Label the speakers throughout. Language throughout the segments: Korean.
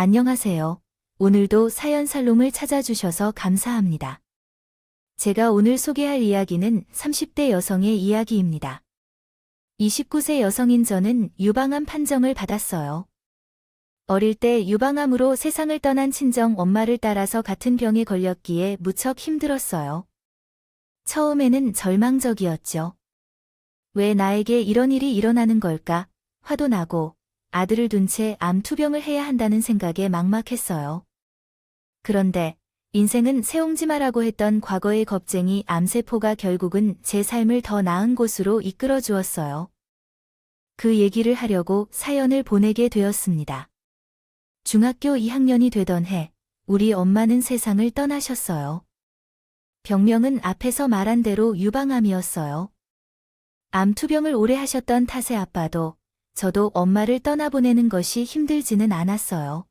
Speaker 1: 안녕하세요. 오늘도 사연 살롱을 찾아주셔서 감사합니다. 제가 오늘 소개할 이야기는 30대 여성의 이야기입니다. 29세 여성인 저는 유방암 판정을 받았어요. 어릴 때 유방암으로 세상을 떠난 친정 엄마를 따라서 같은 병에 걸렸기에 무척 힘들었어요. 처음에는 절망적이었죠. 왜 나에게 이런 일이 일어나는 걸까? 화도 나고 아들을 둔 채 암 투병을 해야 한다는 생각에 막막했어요. 그런데 인생은 새옹지마라고 했던 과거의 겁쟁이 암세포가 결국은 제 삶을 더 나은 곳으로 이끌어 주었어요. 그 얘기를 하려고 사연을 보내게 되었습니다. 중학교 2학년이 되던 해, 우리 엄마는 세상을 떠나셨어요. 병명은 앞에서 말한 대로 유방암이었어요. 암 투병을 오래 하셨던 탓에 아빠도 저도 엄마를 떠나보내는 것이 힘들지는 않았어요.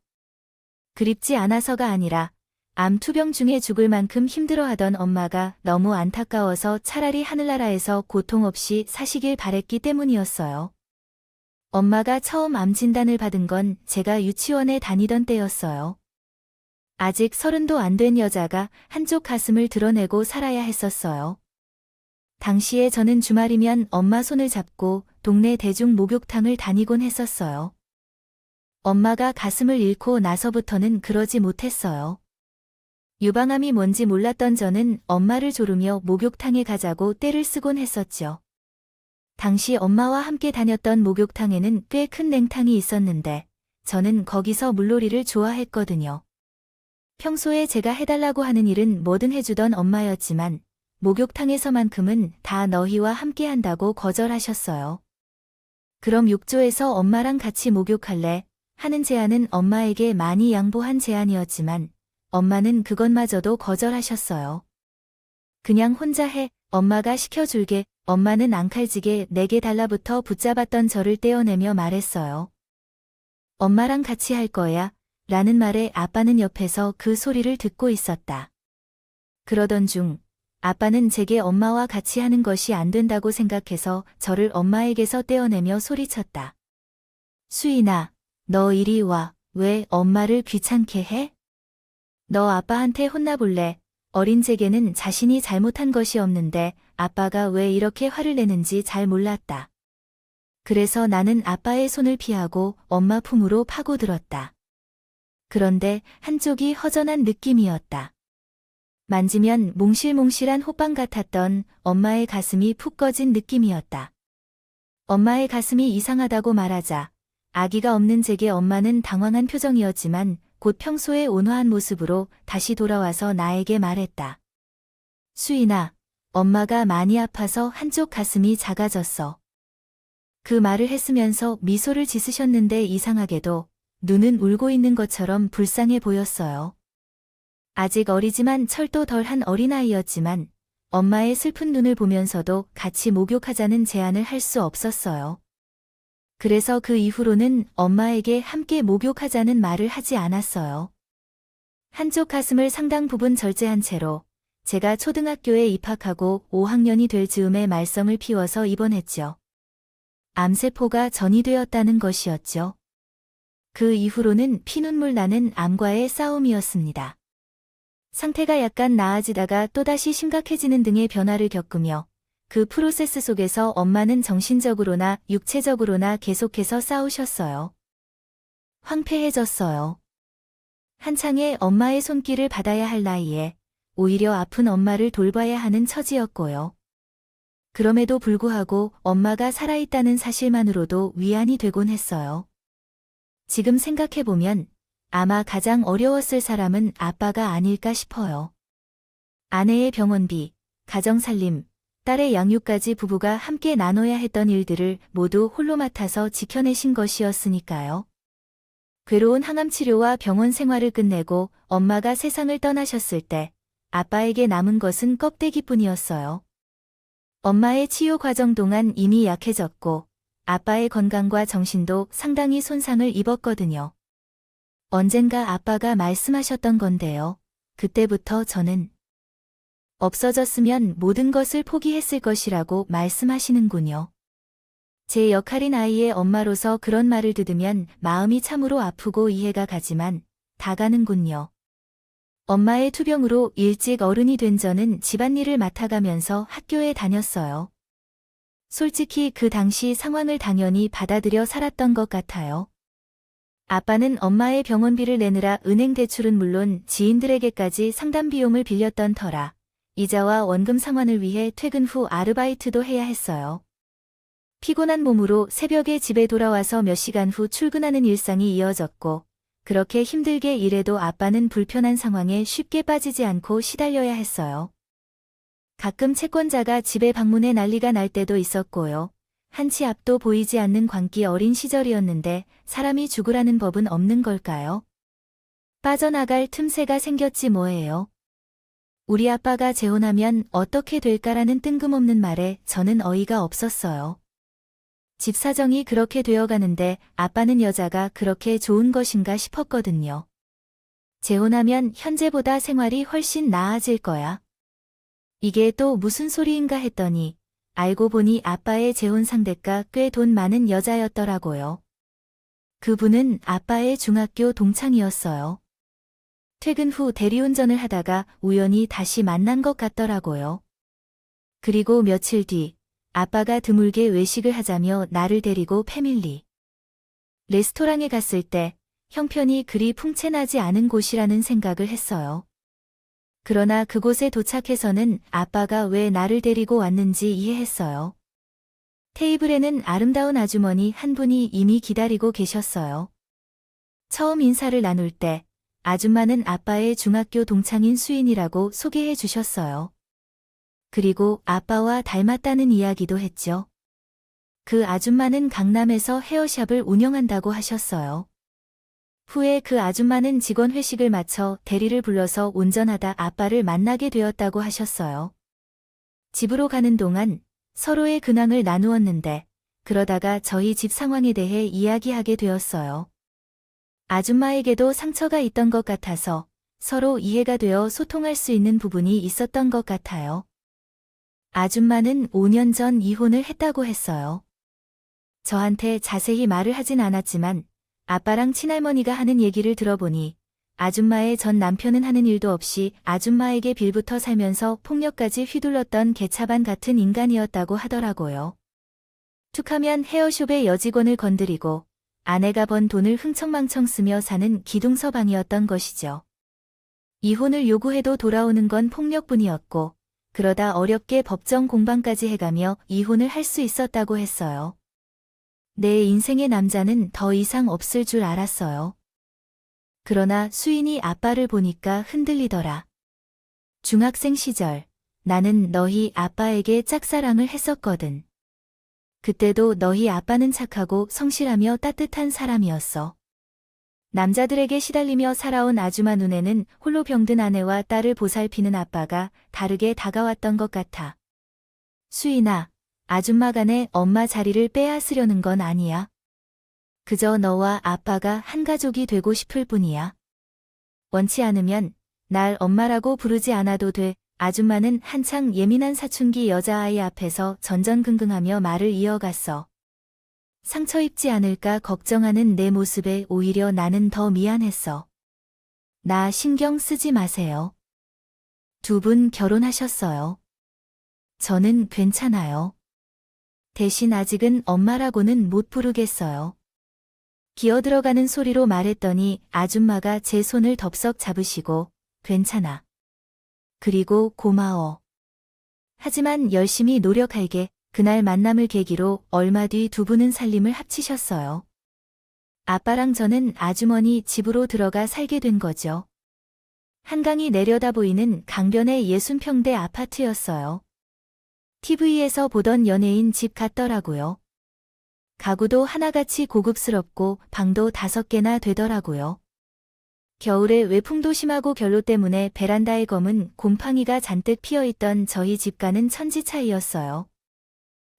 Speaker 1: 그립지 않아서가 아니라 암 투병 중에 죽을 만큼 힘들어하던 엄마가 너무 안타까워서 차라리 하늘나라에서 고통 없이 사시길 바랬기 때문이었어요. 엄마가 처음 암 진단을 받은 건 제가 유치원에 다니던 때였어요. 아직 30도 안 된 여자가 한쪽 가슴을 드러내고 살아야 했었어요. 당시에 저는 주말이면 엄마 손을 잡고 동네 대중 목욕탕을 다니곤 했었어요. 엄마가 가슴을 잃고 나서부터는 그러지 못했어요. 유방암이 뭔지 몰랐던 저는 엄마를 조르며 목욕탕에 가자고 떼를 쓰곤 했었죠. 당시 엄마와 함께 다녔던 목욕탕에는 꽤 큰 냉탕이 있었는데 저는 거기서 물놀이를 좋아했거든요. 평소에 제가 해달라고 하는 일은 뭐든 해주던 엄마였지만 목욕탕에서만큼은 다 너희와 함께 한다고 거절하셨어요. 그럼 욕조에서 엄마랑 같이 목욕할래? 하는 제안은 엄마에게 많이 양보한 제안이었지만 엄마는 그것마저도 거절하셨어요. 그냥 혼자 해, 엄마가 시켜줄게. 엄마는 앙칼지게 내게 달라붙어 붙잡았던 저를 떼어내며 말했어요. 엄마랑 같이 할 거야, 라는 말에 아빠는 옆에서 그 소리를 듣고 있었다. 그러던 중 아빠는 제게 엄마와 같이 하는 것이 안 된다고 생각해서 저를 엄마에게서 떼어내며 소리쳤다. 수인아, 너 이리 와. 왜 엄마를 귀찮게 해? 너 아빠한테 혼나볼래? 어린 제게는 자신이 잘못한 것이 없는데 아빠가 왜 이렇게 화를 내는지 잘 몰랐다. 그래서 나는 아빠의 손을 피하고 엄마 품으로 파고들었다. 그런데 한쪽이 허전한 느낌이었다. 만지면 몽실몽실한 호빵 같았던 엄마의 가슴이 푹 꺼진 느낌이었다. 엄마의 가슴이 이상하다고 말하자 아기가 없는 제게 엄마는 당황한 표정이었지만 곧 평소의 온화한 모습으로 다시 돌아와서 나에게 말했다. 수인아, 엄마가 많이 아파서 한쪽 가슴이 작아졌어. 그 말을 했으면서 미소를 짓으셨는데 이상하게도 눈은 울고 있는 것처럼 불쌍해 보였어요. 아직 어리지만 철도 덜한 어린아이였지만 엄마의 슬픈 눈을 보면서도 같이 목욕하자는 제안을 할 수 없었어요. 그래서 그 이후로는 엄마에게 함께 목욕하자는 말을 하지 않았어요. 한쪽 가슴을 상당 부분 절제한 채로 제가 초등학교에 입학하고 5학년이 될 즈음에 말썽을 피워서 입원했죠. 암세포가 전이되었다는 것이었죠. 그 이후로는 피눈물 나는 암과의 싸움이었습니다. 상태가 약간 나아지다가 또다시 심각해지는 등의 변화를 겪으며 그 프로세스 속에서 엄마는 정신적으로나 육체적으로나 계속해서 싸우셨어요. 황폐해졌어요. 한창의 엄마의 손길을 받아야 할 나이에 오히려 아픈 엄마를 돌봐야 하는 처지였고요. 그럼에도 불구하고 엄마가 살아있다는 사실만으로도 위안이 되곤 했어요. 지금 생각해보면 아마 가장 어려웠을 사람은 아빠가 아닐까 싶어요. 아내의 병원비, 가정살림, 딸의 양육까지 부부가 함께 나눠야 했던 일들을 모두 홀로 맡아서 지켜내신 것이었으니까요. 괴로운 항암치료와 병원 생활을 끝내고 엄마가 세상을 떠나셨을 때 아빠에게 남은 것은 껍데기뿐이었어요. 엄마의 치유 과정 동안 이미 약해졌고 아빠의 건강과 정신도 상당히 손상을 입었거든요. 언젠가 아빠가 말씀하셨던 건데요. 그때부터 저는 없어졌으면 모든 것을 포기했을 것이라고 말씀하시는군요. 제 역할인 아이의 엄마로서 그런 말을 들으면 마음이 참으로 아프고 이해가 가지만 다 가는군요. 엄마의 투병으로 일찍 어른이 된 저는 집안일을 맡아가면서 학교에 다녔어요. 솔직히 그 당시 상황을 당연히 받아들여 살았던 것 같아요. 아빠는 엄마의 병원비를 내느라 은행 대출은 물론 지인들에게까지 상담 비용을 빌렸던 터라 이자와 원금 상환을 위해 퇴근 후 아르바이트도 해야 했어요. 피곤한 몸으로 새벽에 집에 돌아와서 몇 시간 후 출근하는 일상이 이어졌고 그렇게 힘들게 일해도 아빠는 불편한 상황에 쉽게 빠지지 않고 시달려야 했어요. 가끔 채권자가 집에 방문해 난리가 날 때도 있었고요. 한치 앞도 보이지 않는 광기 어린 시절이었는데 사람이 죽으라는 법은 없는 걸까요? 빠져나갈 틈새가 생겼지 뭐예요. 우리 아빠가 재혼하면 어떻게 될까라는 뜬금없는 말에 저는 어이가 없었어요. 집 사정이 그렇게 되어가는데 아빠는 여자가 그렇게 좋은 것인가 싶었거든요. 재혼하면 현재보다 생활이 훨씬 나아질 거야. 이게 또 무슨 소리인가 했더니 알고 보니 아빠의 재혼 상대가 꽤 돈 많은 여자였더라고요. 그분은 아빠의 중학교 동창이었어요. 퇴근 후 대리운전을 하다가 우연히 다시 만난 것 같더라고요. 그리고 며칠 뒤 아빠가 드물게 외식을 하자며 나를 데리고 패밀리 레스토랑에 갔을 때 형편이 그리 풍채나지 않은 곳이라는 생각을 했어요. 그러나 그곳에 도착해서는 아빠가 왜 나를 데리고 왔는지 이해했어요. 테이블에는 아름다운 아주머니 한 분이 이미 기다리고 계셨어요. 처음 인사를 나눌 때 아줌마는 아빠의 중학교 동창인 수인이라고 소개해 주셨어요. 그리고 아빠와 닮았다는 이야기도 했죠. 그 아줌마는 강남에서 헤어샵을 운영한다고 하셨어요. 후에 그 아줌마는 직원 회식을 마쳐 대리를 불러서 운전하다 아빠를 만나게 되었다고 하셨어요. 집으로 가는 동안 서로의 근황을 나누었는데 그러다가 저희 집 상황에 대해 이야기하게 되었어요. 아줌마에게도 상처가 있던 것 같아서 서로 이해가 되어 소통할 수 있는 부분이 있었던 것 같아요. 아줌마는 5년 전 이혼을 했다고 했어요. 저한테 자세히 말을 하진 않았지만 아빠랑 친할머니가 하는 얘기를 들어보니 아줌마의 전 남편은 하는 일도 없이 아줌마에게 빌붙어 살면서 폭력까지 휘둘렀던 개차반 같은 인간이었다고 하더라고요. 툭하면 헤어숍의 여직원을 건드리고 아내가 번 돈을 흥청망청 쓰며 사는 기둥서방이었던 것이죠. 이혼을 요구해도 돌아오는 건 폭력뿐이었고 그러다 어렵게 법정 공방까지 해가며 이혼을 할 수 있었다고 했어요. 내 인생의 남자는 더 이상 없을 줄 알았어요. 그러나 수인이 아빠를 보니까 흔들리더라. 중학생 시절 나는 너희 아빠에게 짝사랑을 했었거든. 그때도 너희 아빠는 착하고 성실하며 따뜻한 사람이었어. 남자들에게 시달리며 살아온 아줌마 눈에는 홀로 병든 아내와 딸을 보살피는 아빠가 다르게 다가왔던 것 같아. 수인아, 아줌마 간에 엄마 자리를 빼앗으려는 건 아니야. 그저 너와 아빠가 한 가족이 되고 싶을 뿐이야. 원치 않으면 날 엄마라고 부르지 않아도 돼. 아줌마는 한창 예민한 사춘기 여자아이 앞에서 전전긍긍하며 말을 이어갔어. 상처 입지 않을까 걱정하는 내 모습에 오히려 나는 더 미안했어. 나 신경 쓰지 마세요. 두 분 결혼하셨어요. 저는 괜찮아요. 대신 아직은 엄마라고는 못 부르겠어요. 기어들어가는 소리로 말했더니 아줌마가 제 손을 덥석 잡으시고 괜찮아. 그리고 고마워. 하지만 열심히 노력할게. 그날 만남을 계기로 얼마 뒤 두 분은 살림을 합치셨어요. 아빠랑 저는 아주머니 집으로 들어가 살게 된 거죠. 한강이 내려다 보이는 강변의 60평대 아파트였어요. TV에서 보던 연예인 집 같더라고요. 가구도 하나같이 고급스럽고 방도 5개나 되더라고요. 겨울에 외풍도 심하고 결로 때문에 베란다에 검은 곰팡이가 잔뜩 피어있던 저희 집과는 천지 차이였어요.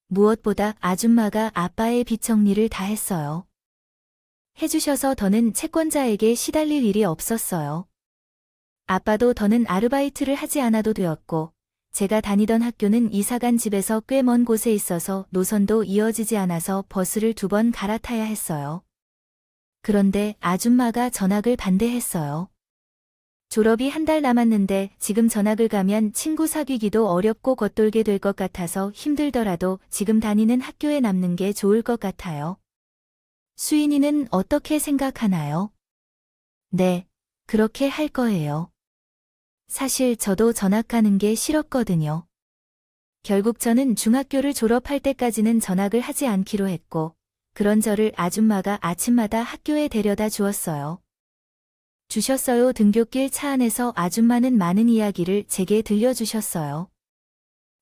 Speaker 1: 무엇보다 아줌마가 아빠의 빚 정리를 다 했어요. 해주셔서 더는 채권자에게 시달릴 일이 없었어요. 아빠도 더는 아르바이트를 하지 않아도 되었고 제가 다니던 학교는 이사간 집에서 꽤 먼 곳에 있어서 노선도 이어지지 않아서 버스를 2번 갈아타야 했어요. 그런데 아줌마가 전학을 반대했어요. 졸업이 1달 남았는데 지금 전학을 가면 친구 사귀기도 어렵고 겉돌게 될 것 같아서 힘들더라도 지금 다니는 학교에 남는 게 좋을 것 같아요. 수인이는 어떻게 생각하나요? 네, 그렇게 할 거예요. 사실 저도 전학 가는 게 싫었거든요. 결국 저는 중학교를 졸업할 때까지는 전학을 하지 않기로 했고, 그런 저를 아줌마가 아침마다 학교에 데려다 주었어요. 주셨어요. 등굣길 차 안에서 아줌마는 많은 이야기를 제게 들려주셨어요.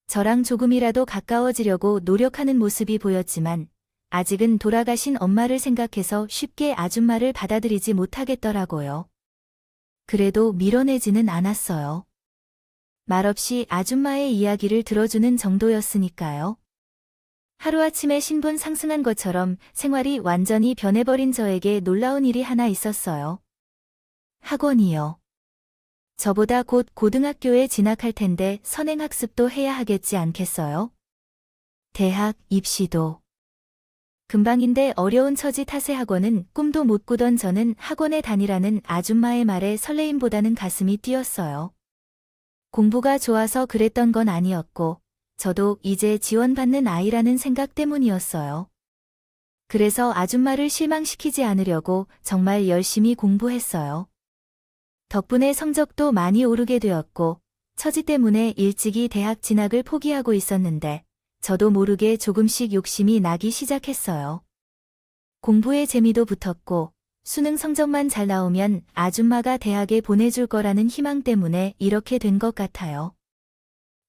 Speaker 1: 저랑 조금이라도 가까워지려고 노력하는 모습이 보였지만, 아직은 돌아가신 엄마를 생각해서 쉽게 아줌마를 받아들이지 못하겠더라고요. 그래도 밀어내지는 않았어요. 말없이 아줌마의 이야기를 들어주는 정도였으니까요. 하루아침에 신분 상승한 것처럼 생활이 완전히 변해버린 저에게 놀라운 일이 하나 있었어요. 학원이요. 저보다 곧 고등학교에 진학할 텐데 선행학습도 해야 하겠지 않겠어요? 대학 입시도. 금방인데 어려운 처지 탓에 학원은 꿈도 못 꾸던 저는 학원에 다니라는 아줌마의 말에 설레임보다는 가슴이 뛰었어요. 공부가 좋아서 그랬던 건 아니었고, 저도 이제 지원받는 아이라는 생각 때문이었어요. 그래서 아줌마를 실망시키지 않으려고 정말 열심히 공부했어요. 덕분에 성적도 많이 오르게 되었고, 처지 때문에 일찍이 대학 진학을 포기하고 있었는데, 저도 모르게 조금씩 욕심이 나기 시작했어요. 공부에 재미도 붙었고, 수능 성적만 잘 나오면 아줌마가 대학에 보내줄 거라는 희망 때문에 이렇게 된 것 같아요.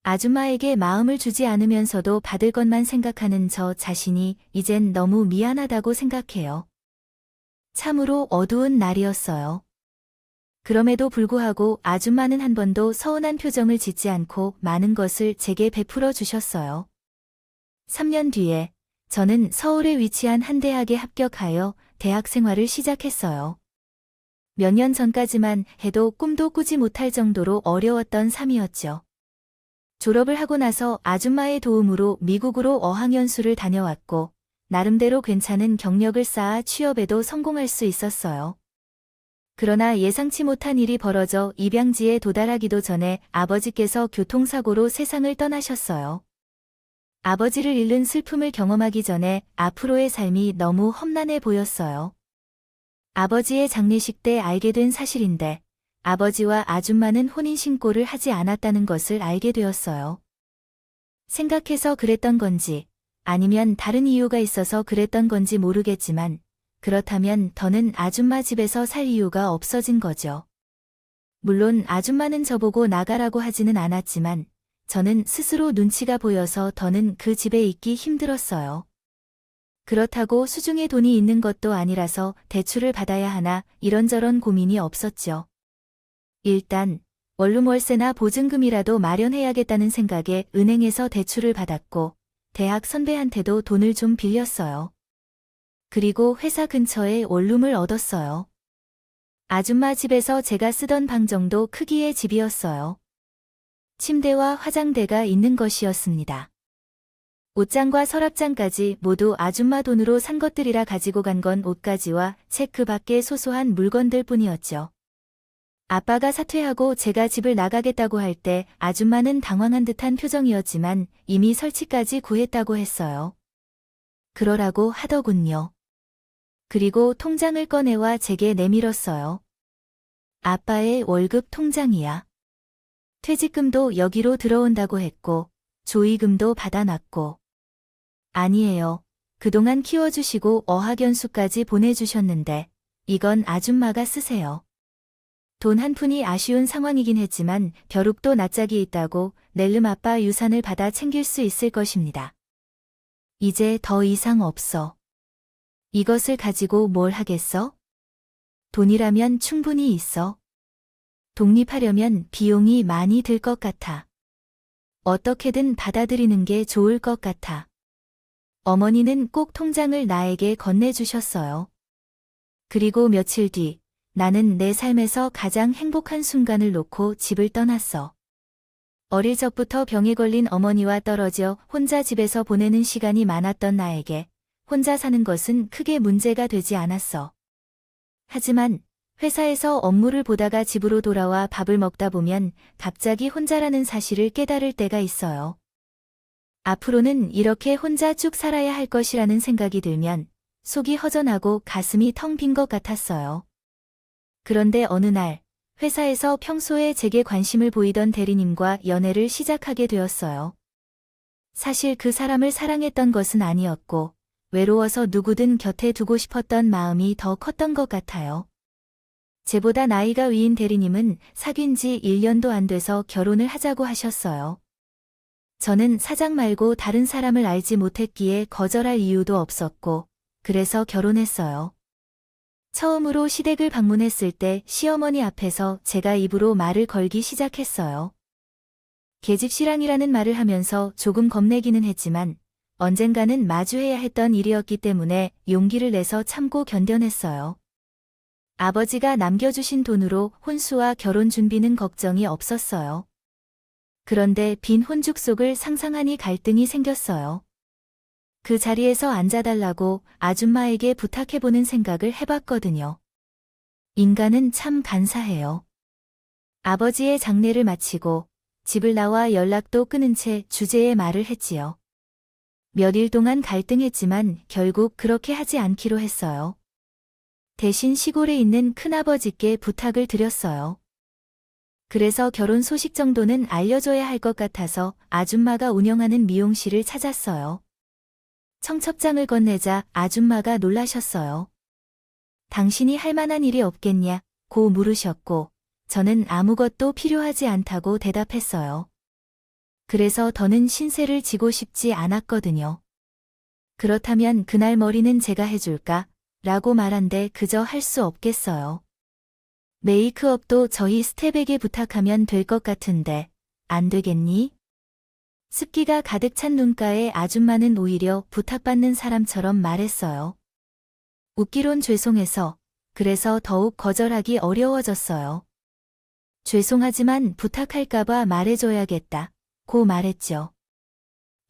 Speaker 1: 아줌마에게 마음을 주지 않으면서도 받을 것만 생각하는 저 자신이 이젠 너무 미안하다고 생각해요. 참으로 어두운 날이었어요. 그럼에도 불구하고 아줌마는 한 번도 서운한 표정을 짓지 않고 많은 것을 제게 베풀어 주셨어요. 3년 뒤에 저는 서울에 위치한 한 대학에 합격하여 대학 생활을 시작했어요. 몇 년 전까지만 해도 꿈도 꾸지 못할 정도로 어려웠던 삶이었죠. 졸업을 하고 나서 아줌마의 도움으로 미국으로 어학연수를 다녀왔고, 나름대로 괜찮은 경력을 쌓아 취업에도 성공할 수 있었어요. 그러나 예상치 못한 일이 벌어져 입양지에 도달하기도 전에 아버지께서 교통사고로 세상을 떠나셨어요. 아버지를 잃는 슬픔을 경험하기 전에 앞으로의 삶이 너무 험난해 보였어요. 아버지의 장례식 때 알게 된 사실인데, 아버지와 아줌마는 혼인신고를 하지 않았다는 것을 알게 되었어요. 생각해서 그랬던 건지, 아니면 다른 이유가 있어서 그랬던 건지 모르겠지만, 그렇다면 더는 아줌마 집에서 살 이유가 없어진 거죠. 물론 아줌마는 저보고 나가라고 하지는 않았지만, 저는 스스로 눈치가 보여서 더는 그 집에 있기 힘들었어요. 그렇다고 수중에 돈이 있는 것도 아니라서 대출을 받아야 하나 이런저런 고민이 없었죠. 일단 원룸 월세나 보증금이라도 마련해야겠다는 생각에 은행에서 대출을 받았고, 대학 선배한테도 돈을 좀 빌렸어요. 그리고 회사 근처에 원룸을 얻었어요. 아줌마 집에서 제가 쓰던 방 정도 크기의 집이었어요. 침대와 화장대가 있는 것이었습니다. 옷장과 서랍장까지 모두 아줌마 돈으로 산 것들이라 가지고 간 건 옷가지와 책 그 밖의 소소한 물건들 뿐이었죠. 아빠가 사퇴하고 제가 집을 나가겠다고 할 때 아줌마는 당황한 듯한 표정이었지만 이미 설치까지 구했다고 했어요. 그러라고 하더군요. 그리고 통장을 꺼내와 제게 내밀었어요. 아빠의 월급 통장이야. 퇴직금도 여기로 들어온다고 했고, 조의금도 받아놨고. 아니에요. 그동안 키워주시고 어학연수까지 보내주셨는데, 이건 아줌마가 쓰세요. 돈 한 푼이 아쉬운 상황이긴 했지만 벼룩도 낯짝이 있다고 낼름 아빠 유산을 받아 챙길 수 있을 것입니다. 이제 더 이상 없어. 이것을 가지고 뭘 하겠어? 돈이라면 충분히 있어. 독립하려면 비용이 많이 들 것 같아. 어떻게든 받아들이는 게 좋을 것 같아. 어머니는 꼭 통장을 나에게 건네주셨어요. 그리고 며칠 뒤 나는 내 삶에서 가장 행복한 순간을 놓고 집을 떠났어. 어릴 적부터 병에 걸린 어머니와 떨어져 혼자 집에서 보내는 시간이 많았던 나에게 혼자 사는 것은 크게 문제가 되지 않았어. 하지만 회사에서 업무를 보다가 집으로 돌아와 밥을 먹다 보면 갑자기 혼자라는 사실을 깨달을 때가 있어요. 앞으로는 이렇게 혼자 쭉 살아야 할 것이라는 생각이 들면 속이 허전하고 가슴이 텅 빈 것 같았어요. 그런데 어느 날 회사에서 평소에 제게 관심을 보이던 대리님과 연애를 시작하게 되었어요. 사실 그 사람을 사랑했던 것은 아니었고 외로워서 누구든 곁에 두고 싶었던 마음이 더 컸던 것 같아요. 제보다 나이가 위인 대리님은 사귄 지 1년도 안 돼서 결혼을 하자고 하셨어요. 저는 사장 말고 다른 사람을 알지 못했기에 거절할 이유도 없었고 그래서 결혼했어요. 처음으로 시댁을 방문했을 때 시어머니 앞에서 제가 입으로 말을 걸기 시작했어요. 계집시랑이라는 말을 하면서 조금 겁내기는 했지만 언젠가는 마주해야 했던 일이었기 때문에 용기를 내서 참고 견뎌냈어요. 아버지가 남겨주신 돈으로 혼수와 결혼 준비는 걱정이 없었어요. 그런데 빈 혼죽속을 상상하니 갈등이 생겼어요. 그 자리에서 앉아달라고 아줌마에게 부탁해보는 생각을 해봤거든요. 인간은 참 간사해요. 아버지의 장례를 마치고 집을 나와 연락도 끊은 채 주제의 말을 했지요. 몇 일 동안 갈등했지만 결국 그렇게 하지 않기로 했어요. 대신 시골에 있는 큰아버지께 부탁을 드렸어요. 그래서 결혼 소식 정도는 알려줘야 할 것 같아서 아줌마가 운영하는 미용실을 찾았어요. 청첩장을 건네자 아줌마가 놀라셨어요. 당신이 할 만한 일이 없겠냐고 물으셨고 저는 아무것도 필요하지 않다고 대답했어요. 그래서 더는 신세를 지고 싶지 않았거든요. 그렇다면 그날 머리는 제가 해줄까? 라고 말한데 그저 할 수 없겠어요. 메이크업도 저희 스텝에게 부탁하면 될 것 같은데 안 되겠니? 습기가 가득 찬 눈가에 아줌마는 오히려 부탁받는 사람처럼 말했어요. 웃기론 죄송해서 그래서 더욱 거절하기 어려워졌어요. 죄송하지만 부탁할까봐 말해줘야겠다 고 말했죠.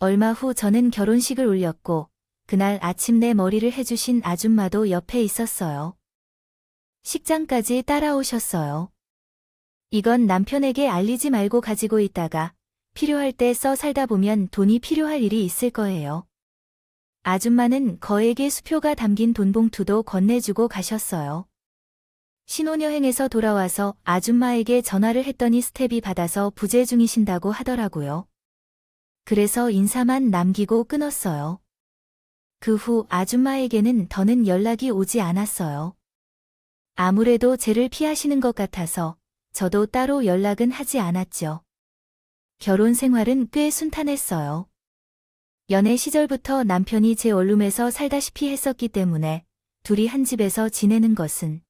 Speaker 1: 얼마 후 저는 결혼식을 올렸고 그날 아침 내 머리를 해주신 아줌마도 옆에 있었어요. 식장까지 따라오셨어요. 이건 남편에게 알리지 말고 가지고 있다가 필요할 때 써 살다 보면 돈이 필요할 일이 있을 거예요. 아줌마는 거액의 수표가 담긴 돈봉투도 건네주고 가셨어요. 신혼여행에서 돌아와서 아줌마에게 전화를 했더니 스텝이 받아서 부재 중이신다고 하더라고요. 그래서 인사만 남기고 끊었어요. 그 후 아줌마에게는 더는 연락이 오지 않았어요. 아무래도 쟤를 피하시는 것 같아서 저도 따로 연락은 하지 않았죠. 결혼 생활은 꽤 순탄했어요. 연애 시절부터 남편이 제 원룸에서 살다시피 했었기 때문에 둘이 한 집에서 지내는 것은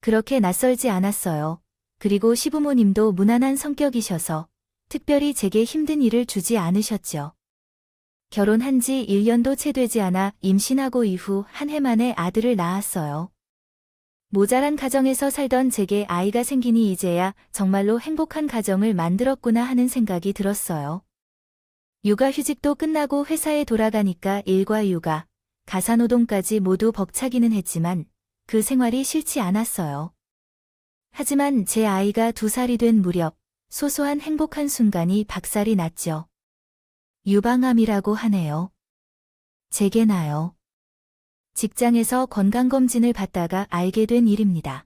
Speaker 1: 그렇게 낯설지 않았어요. 그리고 시부모님도 무난한 성격이셔서 특별히 제게 힘든 일을 주지 않으셨죠. 결혼한 지 1년도 채 되지 않아 임신하고 이후 한 해 만에 아들을 낳았어요. 모자란 가정에서 살던 제게 아이가 생기니 이제야 정말로 행복한 가정을 만들었구나 하는 생각이 들었어요. 육아휴직도 끝나고 회사에 돌아가니까 일과 육아, 가사노동까지 모두 벅차기는 했지만 그 생활이 싫지 않았어요. 하지만 제 아이가 2살이 된 무렵 소소한 행복한 순간이 박살이 났죠. 유방암이라고 하네요. 제게 나요. 직장에서 건강검진을 받다가 알게 된 일입니다.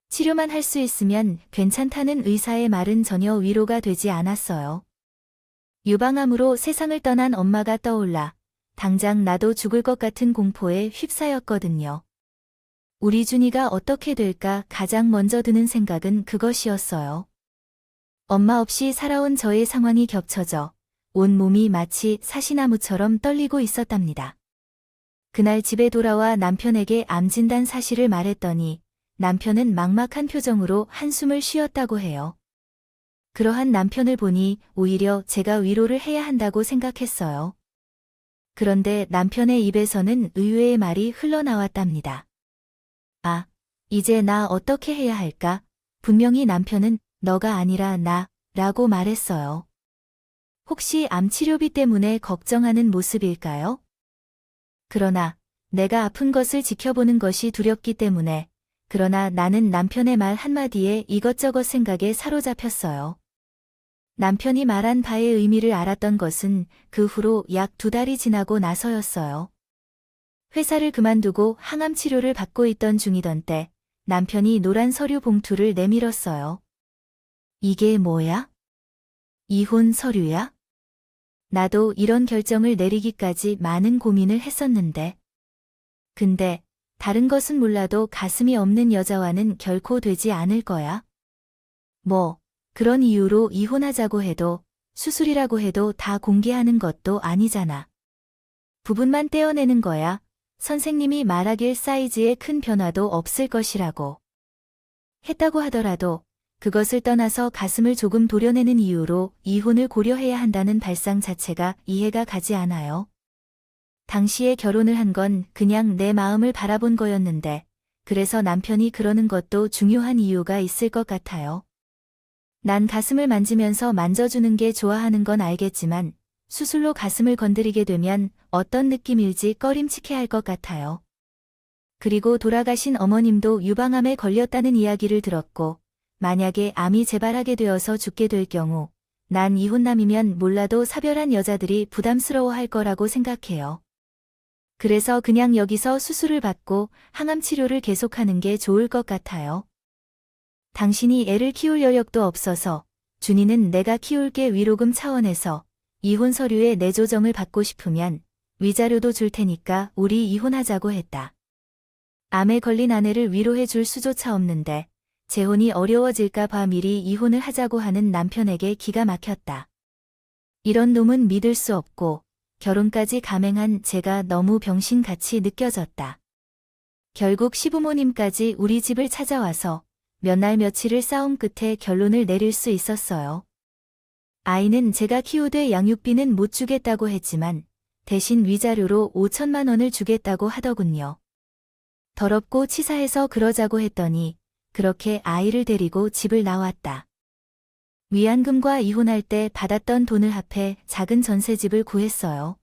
Speaker 1: 치료만 할 수 있으면 괜찮다는 의사의 말은 전혀 위로가 되지 않았어요. 유방암으로 세상을 떠난 엄마가 떠올라 당장 나도 죽을 것 같은 공포에 휩싸였거든요. 우리 준이가 어떻게 될까 가장 먼저 드는 생각은 그것이었어요. 엄마 없이 살아온 저의 상황이 겹쳐져 온 몸이 마치 사시나무처럼 떨리고 있었답니다. 그날 집에 돌아와 남편에게 암 진단 사실을 말했더니 남편은 막막한 표정으로 한숨을 쉬었다고 해요. 그러한 남편을 보니 오히려 제가 위로를 해야 한다고 생각했어요. 그런데 남편의 입에서는 의외의 말이 흘러나왔답니다. 아, 이제 나 어떻게 해야 할까? 분명히 남편은 너가 아니라 나, 라고 말했어요. 혹시 암 치료비 때문에 걱정하는 모습일까요? 그러나 내가 아픈 것을 지켜보는 것이 두렵기 때문에, 그러나 나는 남편의 말 한마디에 이것저것 생각에 사로잡혔어요. 남편이 말한 바의 의미를 알았던 것은 그 후로 약 2달이 지나고 나서였어요. 회사를 그만두고 항암 치료를 받고 있던 중이던 때 남편이 노란 서류 봉투를 내밀었어요. 이게 뭐야? 이혼 서류야? 나도 이런 결정을 내리기까지 많은 고민을 했었는데. 근데 다른 것은 몰라도 가슴이 없는 여자와는 결코 되지 않을 거야. 뭐, 그런 이유로 이혼하자고 해도, 수술이라고 해도 다 공개하는 것도 아니잖아. 부분만 떼어내는 거야. 선생님이 말하길 사이즈에 큰 변화도 없을 것이라고. 했다고 하더라도 그것을 떠나서 가슴을 조금 도려내는 이유로 이혼을 고려해야 한다는 발상 자체가 이해가 가지 않아요. 당시에 결혼을 한 건 그냥 내 마음을 바라본 거였는데, 그래서 남편이 그러는 것도 중요한 이유가 있을 것 같아요. 난 가슴을 만지면서 만져주는 게 좋아하는 건 알겠지만, 수술로 가슴을 건드리게 되면 어떤 느낌일지 꺼림칙해 할 것 같아요. 그리고 돌아가신 어머님도 유방암에 걸렸다는 이야기를 들었고, 만약에 암이 재발하게 되어서 죽게 될 경우, 난 이혼남이면 몰라도 사별한 여자들이 부담스러워할 거라고 생각해요. 그래서 그냥 여기서 수술을 받고 항암 치료를 계속하는 게 좋을 것 같아요. 당신이 애를 키울 여력도 없어서 준이는 내가 키울게 위로금 차원에서 이혼 서류에 내 조정을 받고 싶으면 위자료도 줄 테니까 우리 이혼하자고 했다. 암에 걸린 아내를 위로해 줄 수조차 없는데 재혼이 어려워질까 봐 미리 이혼을 하자고 하는 남편에게 기가 막혔다. 이런 놈은 믿을 수 없고 결혼까지 감행한 제가 너무 병신같이 느껴졌다. 결국 시부모님까지 우리 집을 찾아와서 몇 날 며칠을 싸움 끝에 결론을 내릴 수 있었어요. 아이는 제가 키우되 양육비는 못 주겠다고 했지만 대신 위자료로 5천만 원을 주겠다고 하더군요. 더럽고 치사해서 그러자고 했더니 그렇게 아이를 데리고 집을 나왔다. 위안금과 이혼할 때 받았던 돈을 합해 작은 전셋집을 구했어요.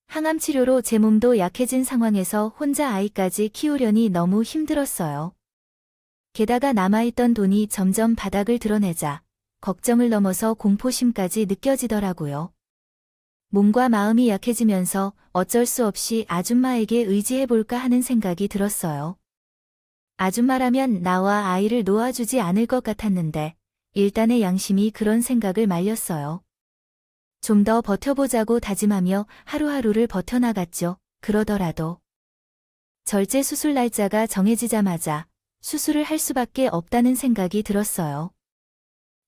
Speaker 1: 항암 치료로 제 몸도 약해진 상황에서 혼자 아이까지 키우려니 너무 힘들었어요. 게다가 남아있던 돈이 점점 바닥을 드러내자 걱정을 넘어서 공포심까지 느껴지더라고요. 몸과 마음이 약해지면서 어쩔 수 없이 아줌마에게 의지해볼까 하는 생각이 들었어요. 아줌마라면 나와 아이를 놓아주지 않을 것 같았는데 일단의 양심이 그런 생각을 말렸어요. 좀 더 버텨보자고 다짐하며 하루하루를 버텨나갔죠. 그러더라도. 절제 수술 날짜가 정해지자마자 수술을 할 수밖에 없다는 생각이 들었어요.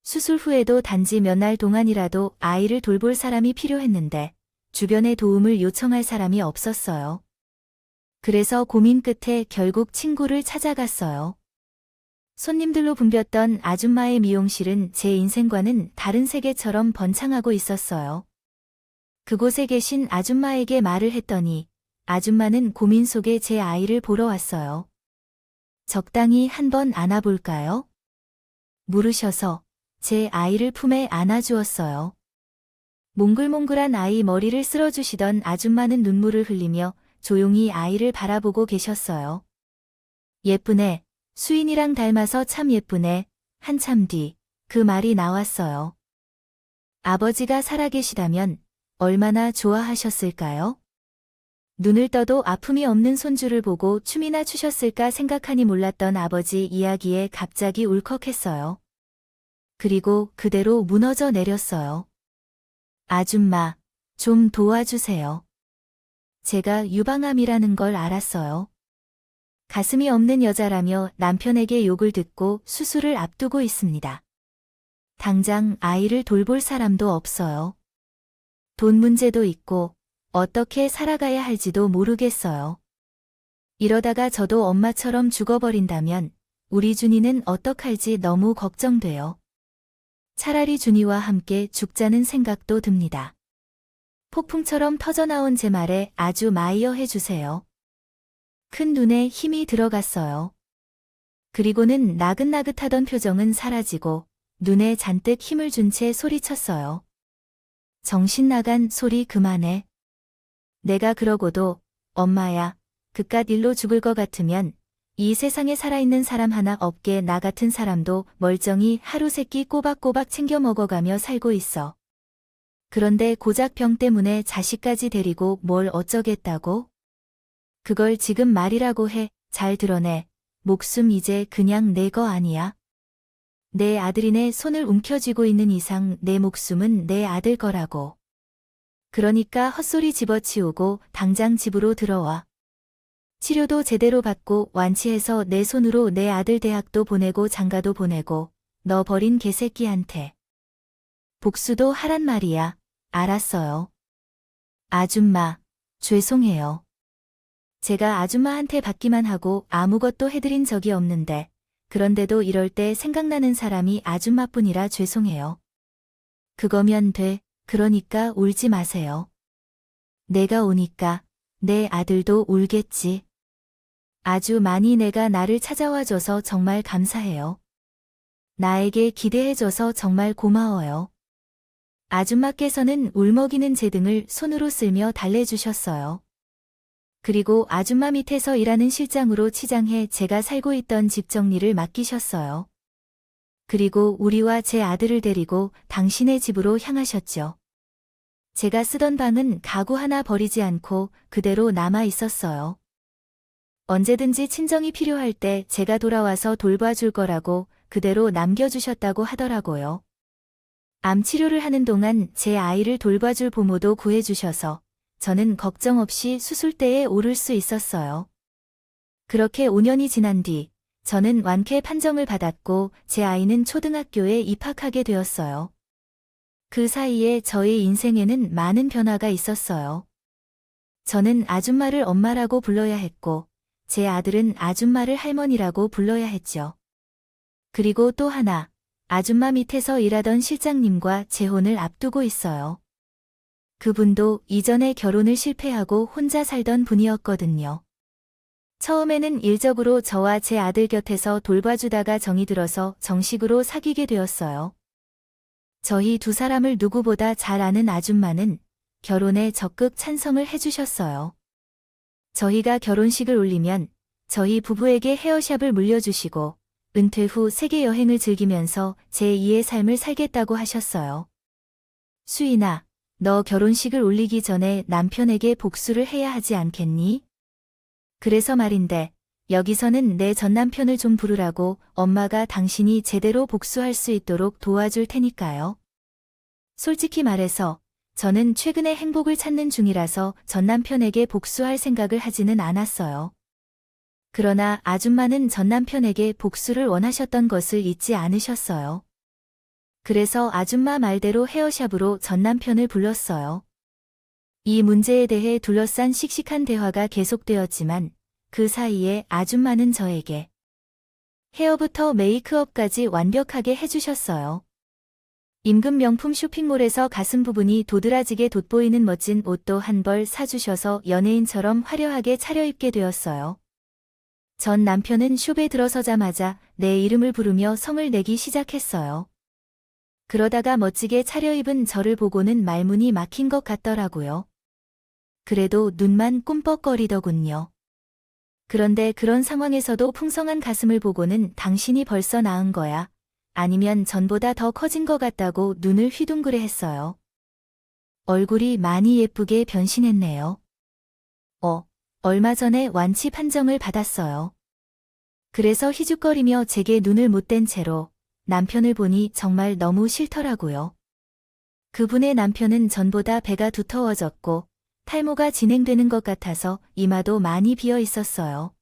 Speaker 1: 수술 후에도 단지 몇 날 동안이라도 아이를 돌볼 사람이 필요했는데 주변에 도움을 요청할 사람이 없었어요. 그래서 고민 끝에 결국 친구를 찾아갔어요. 손님들로 붐볐던 아줌마의 미용실은 제 인생과는 다른 세계처럼 번창하고 있었어요. 그곳에 계신 아줌마에게 말을 했더니 아줌마는 고민 속에 제 아이를 보러 왔어요. 적당히 한번 안아볼까요? 물으셔서 제 아이를 품에 안아주었어요. 몽글몽글한 아이 머리를 쓸어주시던 아줌마는 눈물을 흘리며 조용히 아이를 바라보고 계셨어요. 예쁘네. 수인이랑 닮아서 참 예쁘네. 한참 뒤 그 말이 나왔어요. 아버지가 살아계시다면 얼마나 좋아하셨을까요? 눈을 떠도 아픔이 없는 손주를 보고 춤이나 추셨을까 생각하니 몰랐던 아버지 이야기에 갑자기 울컥했어요. 그리고 그대로 무너져 내렸어요. 아줌마, 좀 도와주세요. 제가 유방암이라는 걸 알았어요. 가슴이 없는 여자라며 남편에게 욕을 듣고 수술을 앞두고 있습니다. 당장 아이를 돌볼 사람도 없어요. 돈 문제도 있고 어떻게 살아가야 할지도 모르겠어요. 이러다가 저도 엄마처럼 죽어버린다면 우리 준이는 어떡할지 너무 걱정돼요. 차라리 준이와 함께 죽자는 생각도 듭니다. 폭풍처럼 터져나온 제 말에 아주 마이어 해주세요. 큰 눈에 힘이 들어갔어요. 그리고는 나긋나긋하던 표정은 사라지고 눈에 잔뜩 힘을 준 채 소리쳤어요. 정신 나간 소리 그만해. 내가 그러고도 엄마야, 그깟 일로 죽을 것 같으면 이 세상에 살아있는 사람 하나 없게 나 같은 사람도 멀쩡히 하루 세끼 꼬박꼬박 챙겨 먹어가며 살고 있어. 그런데 고작 병 때문에 자식까지 데리고 뭘 어쩌겠다고? 그걸 지금 말이라고 해. 잘 드러내. 목숨 이제 그냥 내 거 아니야. 내 아들이네 손을 움켜쥐고 있는 이상 내 목숨은 내 아들 거라고. 그러니까 헛소리 집어치우고 당장 집으로 들어와. 치료도 제대로 받고 완치해서 내 손으로 내 아들 대학도 보내고 장가도 보내고 너 버린 개새끼한테 복수도 하란 말이야. 알았어요. 아줌마, 죄송해요. 제가 아줌마한테 받기만 하고 아무것도 해드린 적이 없는데 그런데도 이럴 때 생각나는 사람이 아줌마뿐이라 죄송해요. 그거면 돼. 그러니까 울지 마세요. 내가 오니까 내 아들도 울겠지. 아주 많이 내가 나를 찾아와줘서 정말 감사해요. 나에게 기대해줘서 정말 고마워요. 아줌마께서는 울먹이는 제 등을 손으로 쓸며 달래주셨어요. 그리고 아줌마 밑에서 일하는 실장으로 치장해 제가 살고 있던 집 정리를 맡기셨어요. 그리고 우리와 제 아들을 데리고 당신의 집으로 향하셨죠. 제가 쓰던 방은 가구 하나 버리지 않고 그대로 남아 있었어요. 언제든지 친정이 필요할 때 제가 돌아와서 돌봐줄 거라고 그대로 남겨주셨다고 하더라고요. 암 치료를 하는 동안 제 아이를 돌봐줄 부모도 구해주셔서 저는 걱정 없이 수술대에 오를 수 있었어요. 그렇게 5년이 지난 뒤 저는 완쾌 판정을 받았고 제 아이는 초등학교에 입학하게 되었어요. 그 사이에 저의 인생에는 많은 변화가 있었어요. 저는 아줌마를 엄마라고 불러야 했고 제 아들은 아줌마를 할머니라고 불러야 했죠. 그리고 또 하나, 아줌마 밑에서 일하던 실장님과 재혼을 앞두고 있어요. 그분도 이전에 결혼을 실패하고 혼자 살던 분이었거든요. 처음에는 일적으로 저와 제 아들 곁에서 돌봐주다가 정이 들어서 정식으로 사귀게 되었어요. 저희 두 사람을 누구보다 잘 아는 아줌마는 결혼에 적극 찬성을 해주셨어요. 저희가 결혼식을 올리면 저희 부부에게 헤어샵을 물려주시고 은퇴 후 세계 여행을 즐기면서 제2의 삶을 살겠다고 하셨어요. 수인아, 너 결혼식을 올리기 전에 남편에게 복수를 해야 하지 않겠니? 그래서 말인데 여기서는 내 전남편을 좀 부르라고 엄마가 당신이 제대로 복수할 수 있도록 도와줄 테니까요. 솔직히 말해서 저는 최근에 행복을 찾는 중이라서 전남편에게 복수할 생각을 하지는 않았어요. 그러나 아줌마는 전남편에게 복수를 원하셨던 것을 잊지 않으셨어요. 그래서 아줌마 말대로 헤어샵으로 전남편을 불렀어요. 이 문제에 대해 둘러싼 씩씩한 대화가 계속되었지만 그 사이에 아줌마는 저에게 헤어부터 메이크업까지 완벽하게 해주셨어요. 임금 명품 쇼핑몰에서 가슴 부분이 도드라지게 돋보이는 멋진 옷도 한 벌 사주셔서 연예인처럼 화려하게 차려입게 되었어요. 전 남편은 숍에 들어서자마자 내 이름을 부르며 성을 내기 시작했어요. 그러다가 멋지게 차려입은 저를 보고는 말문이 막힌 것 같더라고요. 그래도 눈만 꿈뻑거리더군요. 그런데 그런 상황에서도 풍성한 가슴을 보고는 당신이 벌써 낳은 거야? 아니면 전보다 더 커진 것 같다고 눈을 휘둥그레 했어요. 얼굴이 많이 예쁘게 변신했네요. 얼마 전에 완치 판정을 받았어요. 그래서 희죽거리며 제게 눈을 못 댄 채로 남편을 보니 정말 너무 싫더라고요. 그분의 남편은 전보다 배가 두터워졌고 탈모가 진행되는 것 같아서 이마도 많이 비어 있었어요.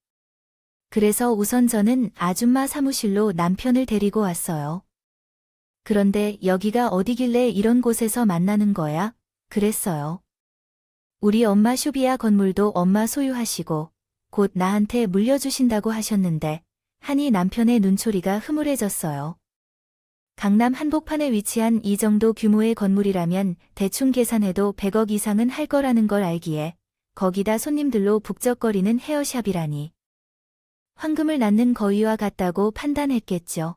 Speaker 1: 그래서 우선 저는 아줌마 사무실로 남편을 데리고 왔어요. 그런데 여기가 어디길래 이런 곳에서 만나는 거야? 그랬어요. 우리 엄마 쇼비아 건물도 엄마 소유하시고 곧 나한테 물려주신다고 하셨는데 하니 남편의 눈초리가 흐물해졌어요. 강남 한복판에 위치한 이 정도 규모의 건물이라면 대충 계산해도 100억 이상은 할 거라는 걸 알기에 거기다 손님들로 북적거리는 헤어샵이라니. 황금을 낳는 거위와 같다고 판단했겠죠.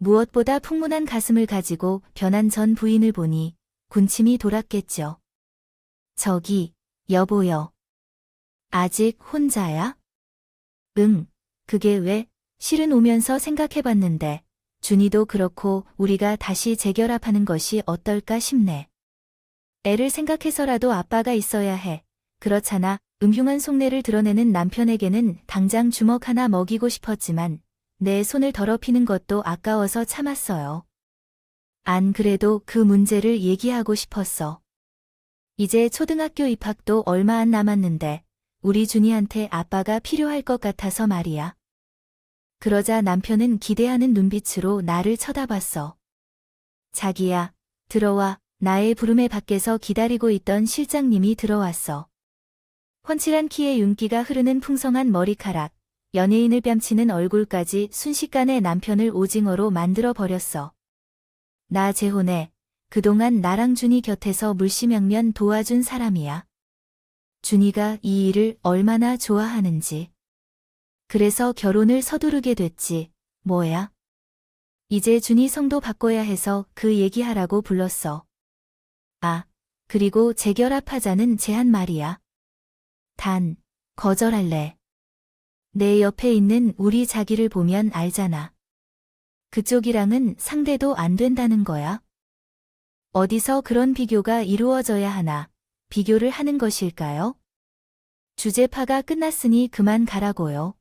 Speaker 1: 무엇보다 풍문한 가슴을 가지고 변한 전 부인을 보니 군침이 돌았겠죠. 저기, 여보여. 아직 혼자야? 응, 그게 왜? 실은 오면서 생각해봤는데 준이도 그렇고 우리가 다시 재결합하는 것이 어떨까 싶네. 애를 생각해서라도 아빠가 있어야 해. 그렇잖아. 음흉한 속내를 드러내는 남편에게는 당장 주먹 하나 먹이고 싶었지만 내 손을 더럽히는 것도 아까워서 참았어요. 안 그래도 그 문제를 얘기하고 싶었어. 이제 초등학교 입학도 얼마 안 남았는데 우리 준이한테 아빠가 필요할 것 같아서 말이야. 그러자 남편은 기대하는 눈빛으로 나를 쳐다봤어. 자기야, 들어와. 나의 부름에 밖에서 기다리고 있던 실장님이 들어왔어. 훤칠한 키에 윤기가 흐르는 풍성한 머리카락, 연예인을 뺨치는 얼굴까지 순식간에 남편을 오징어로 만들어 버렸어. 나 재혼해. 그동안 나랑 준이 곁에서 물심양면 도와준 사람이야. 준이가 이 일을 얼마나 좋아하는지. 그래서 결혼을 서두르게 됐지. 뭐야? 이제 준이 성도 바꿔야 해서 그 얘기하라고 불렀어. 아, 그리고 재결합하자는 제안 말이야. 단, 거절할래. 내 옆에 있는 우리 자기를 보면 알잖아. 그쪽이랑은 상대도 안 된다는 거야. 어디서 그런 비교가 이루어져야 하나, 비교를 하는 것일까요? 주제파가 끝났으니 그만 가라고요.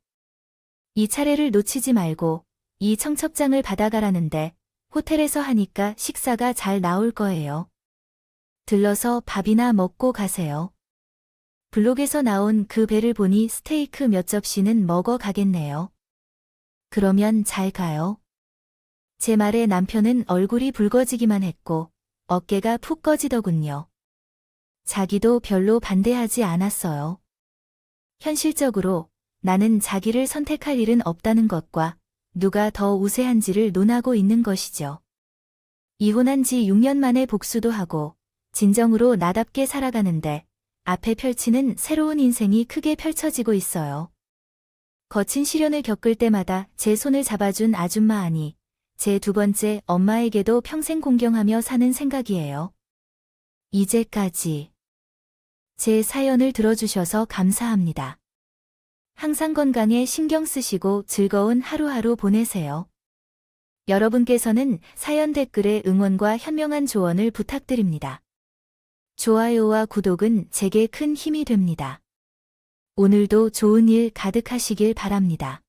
Speaker 1: 이 차례를 놓치지 말고 이 청첩장을 받아가라는데 호텔에서 하니까 식사가 잘 나올 거예요. 들러서 밥이나 먹고 가세요. 블록에서 나온 그 배를 보니 스테이크 몇 접시는 먹어 가겠네요. 그러면 잘 가요. 제 말에 남편은 얼굴이 붉어지기만 했고 어깨가 푹 꺼지더군요. 자기도 별로 반대하지 않았어요. 현실적으로 나는 자기를 선택할 일은 없다는 것과 누가 더 우세한지를 논하고 있는 것이죠. 이혼한 지 6년 만에 복수도 하고 진정으로 나답게 살아가는데 앞에 펼치는 새로운 인생이 크게 펼쳐지고 있어요. 거친 시련을 겪을 때마다 제 손을 잡아준 아줌마 아니, 제 두 번째 엄마에게도 평생 공경하며 사는 생각이에요. 이제까지 제 사연을 들어주셔서 감사합니다. 항상 건강에 신경 쓰시고 즐거운 하루하루 보내세요. 여러분께서는 사연 댓글에 응원과 현명한 조언을 부탁드립니다. 좋아요와 구독은 제게 큰 힘이 됩니다. 오늘도 좋은 일 가득하시길 바랍니다.